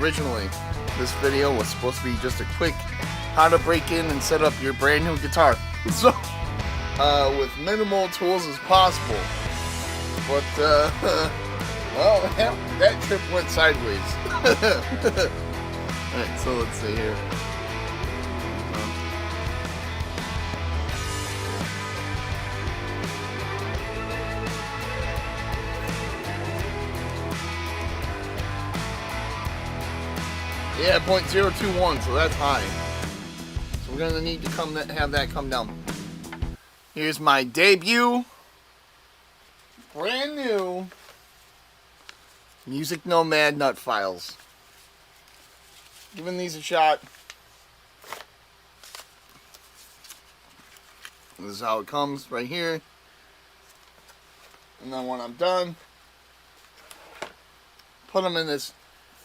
originally this video was supposed to be just a quick how to break in and set up your brand new guitar. So, with minimal tools as possible. But, well, that trip went sideways. Alright, so let's see here. Yeah, 0.021, so that's high. So we're gonna need to have that come down. Here's my debut, brand new Musicnomad nut files. Giving these a shot. This is how it comes right here. And then when I'm done, put them in this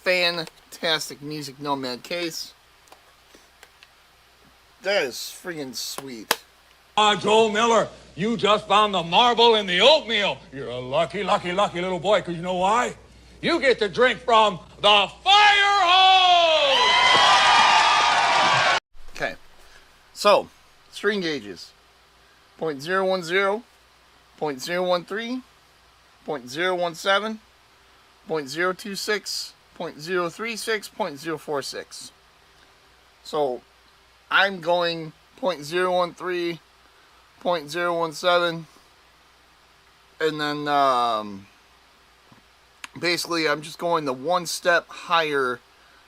fantastic Musicnomad case. That is freaking sweet. Joel Miller, you just found the marble in the oatmeal. You're a lucky, lucky, lucky little boy, because you know why? You get to drink from the fire hose! Okay, so, string gauges. 0.010, 0.013, 0.017, 0.026, 0.036, 0.046. So I'm going 0.013, 0.017, and then basically I'm just going the one step higher,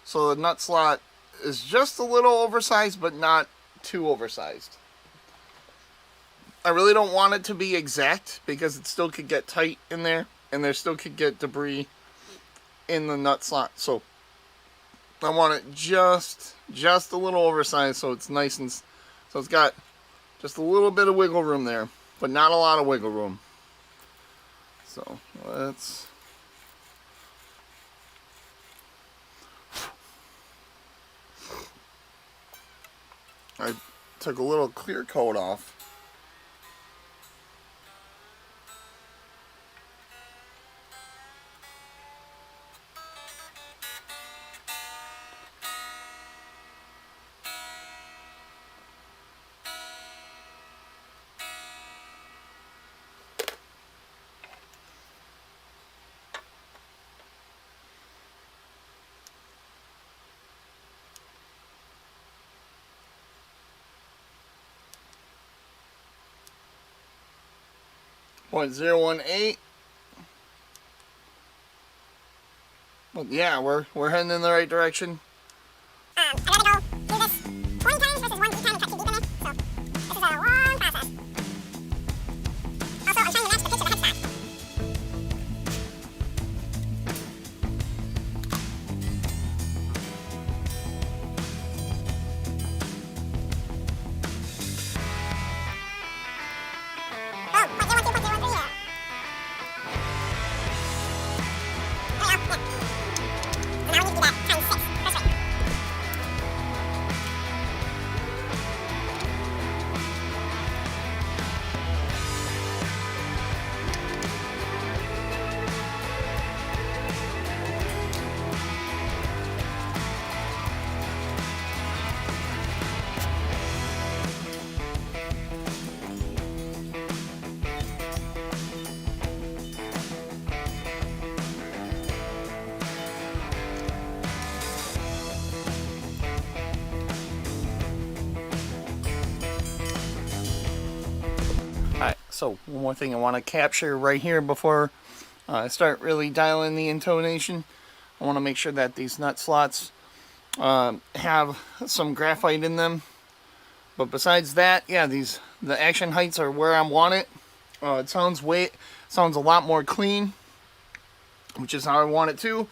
so the nut slot is just a little oversized but not too oversized. I really don't want it to be exact because it still could get tight in there and there still could get debris in the nut slot, so I want it just a little oversized so it's nice and so it's got just a little bit of wiggle room there, but not a lot of wiggle room. So let's I took a little clear coat off. .018. Well, yeah, we're heading in the right direction. I gotta go do this 20 times versus one time and cut 2 deep in there. So this is a long process. Also, I'm trying to match the pitch of the headstock. Oh, 0.012, 0.013 here. There we go, yeah. So now we need to do that times 6. That's right. Alright, so one more thing I want to capture right here before I start really dialing the intonation. I want to make sure that these nut slots have some graphite in them. But besides that, yeah, the action heights are where I want it. It sounds a lot more clean, which is how I want it to.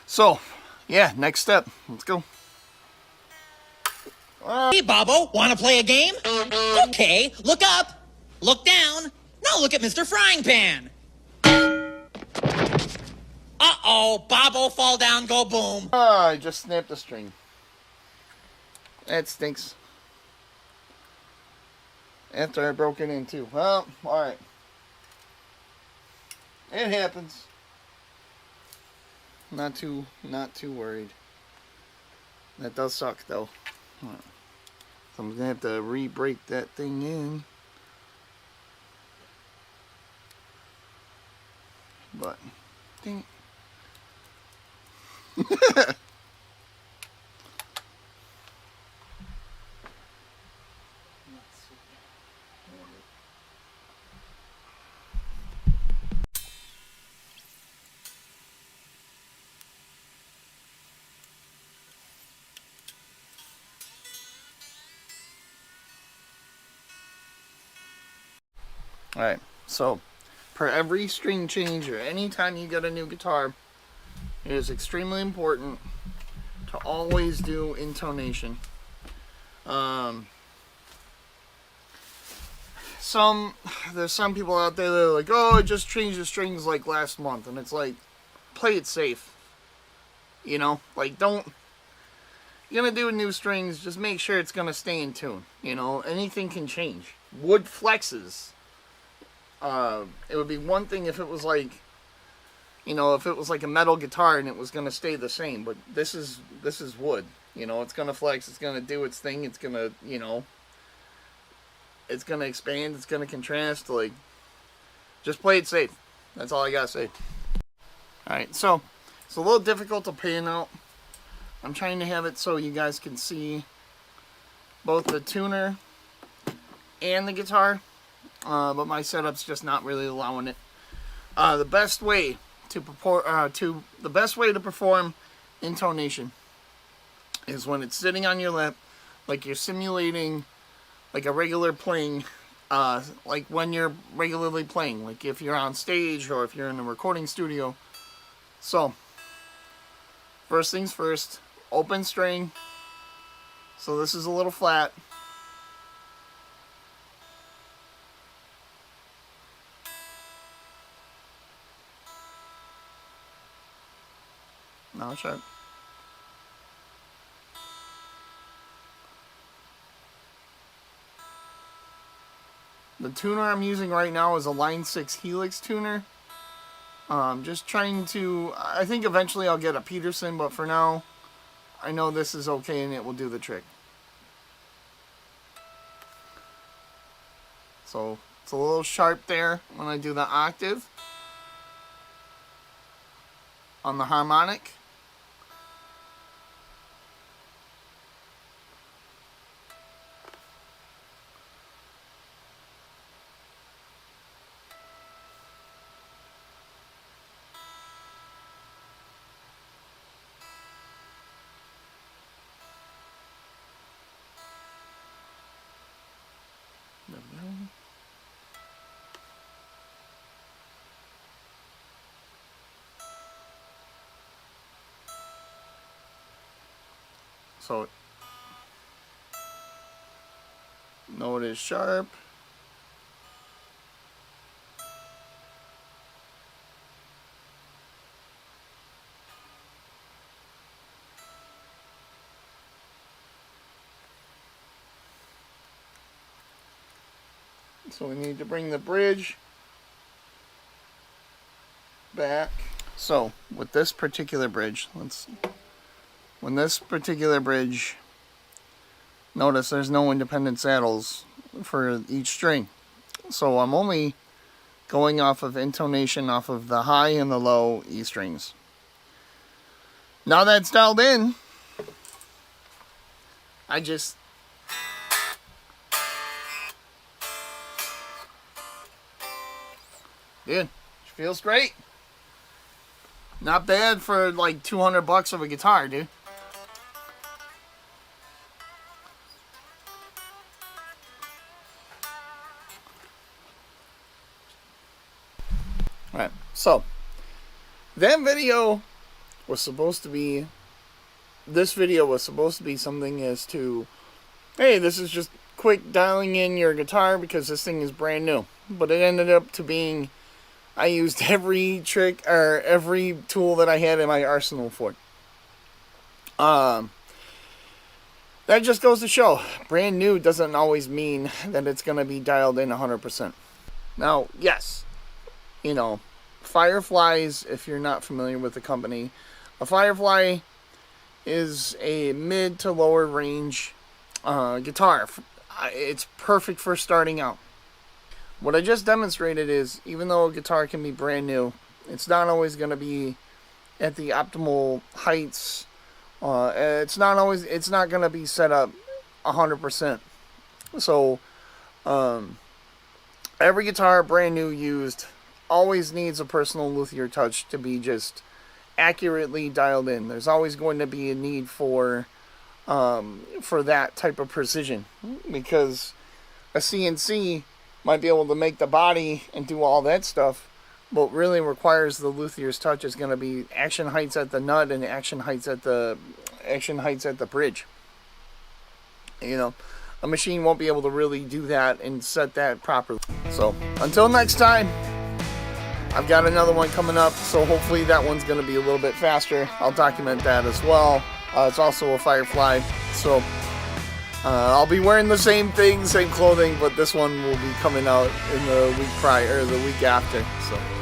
So, yeah, next step. Let's go. Hey, Bobbo, want to play a game? Okay, look up, look down, now look at Mr. Frying Pan. Uh-oh, Bobbo, fall down, go boom. I just snapped a string. That stinks. After I broke it in too. Well, alright. It happens. Not too worried. That does suck though. So I'm gonna have to re-break that thing in. But ding. Alright, so for every string change or anytime you get a new guitar, it is extremely important to always do intonation. There's some people out there that are like, oh, I just changed the strings like last month, and it's like, play it safe. You know, like you're gonna do new strings, just make sure it's gonna stay in tune. You know, anything can change. Wood flexes. It would be one thing if it was like, you know, if it was like a metal guitar and it was gonna stay the same, but this is wood. You know, it's gonna flex, it's gonna do its thing, it's gonna, you know, it's gonna expand, it's gonna contrast. Like, just play it safe. That's all I gotta say. Alright, so it's a little difficult to pan out. I'm trying to have it so you guys can see both the tuner and the guitar, but my setup's just not really allowing it. The best way to perform intonation is when it's sitting on your lap, like you're simulating like a regular playing, like when you're regularly playing, like if you're on stage or if you're in a recording studio. So, first things first, open string. So this is a little flat. Now sharp. The tuner I'm using right now is a Line 6 Helix tuner. Just trying to, I think eventually I'll get a Peterson, but for now, I know this is okay and it will do the trick. So, it's a little sharp there when I do the octave on the harmonic. So, note is sharp. So we need to bring the bridge back. So with this particular bridge, notice there's no independent saddles for each string. So I'm only going off of intonation off of the high and the low E strings. Now that's dialed in, dude, feels great. Not bad for like $200 of a guitar, dude. Alright, so this video was supposed to be something as to, hey, this is just quick dialing in your guitar because this thing is brand new. But it ended up to being, I used every trick or every tool that I had in my arsenal for it. That just goes to show, brand new doesn't always mean that it's going to be dialed in 100%. Now, yes, you know, Fireflies, if you're not familiar with the company, a Firefly is a mid to lower range guitar. It's perfect for starting out. What I just demonstrated is, even though a guitar can be brand new, it's not always going to be at the optimal heights. It's not going to be set up 100%. So every guitar, brand new, used, always needs a personal luthier touch to be just accurately dialed in. There's always going to be a need for that type of precision, because a CNC might be able to make the body and do all that stuff, but really requires the luthier's touch is going to be action heights at the nut and action heights at the bridge. You know, a machine won't be able to really do that and set that properly. So until next time, I've got another one coming up, so hopefully that one's going to be a little bit faster. I'll document that as well. It's also a Firefly, so I'll be wearing the same thing, same clothing, but this one will be coming out in the week prior, or the week after. So.